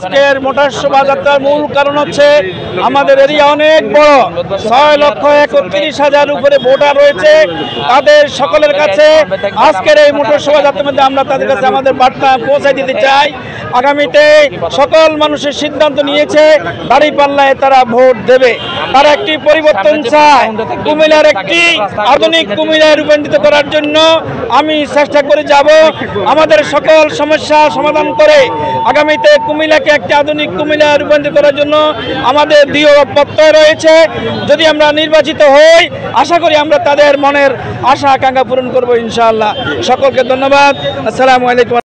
আজকের মোটর শোভাযাত্রার মূল কারণ হচ্ছে আমাদের এরিয়া অনেক বড়, 6,31,000 উপরে ভোটার রয়েছে। তাদের সকলের কাছে আজকের এই মোটর শোভাযাত্রার মধ্যে আমরা তাদের কাছে আমাদের বার্তা পৌঁছে দিতে চাই। আগামীতে সকল মানুষের সিদ্ধান্ত নিয়েছে দাঁড়িপাল্লায় তারা ভোট দেবে। তারা একটি পরিবর্তন চায়, কুমিল্লার একটি আধুনিক কুমিল্লায় রূপান্তরিত করার জন্য আমি চেষ্টা করে যাব আমাদের সকল সমস্যা সমাধান করে আগামীতে কুমিল্লাকে একটি আধুনিক কুমিল্লায় রূপান্তরিত করার জন্য আমাদের দৃঢ় প্রত্যয় রয়েছে। যদি আমরা নির্বাচিত হই, আশা করি আমরা তাদের মনের আশা আকাঙ্ক্ষা পূরণ করব ইনশাআল্লাহ। সকলকে ধন্যবাদ। আসসালামু আলাইকুম।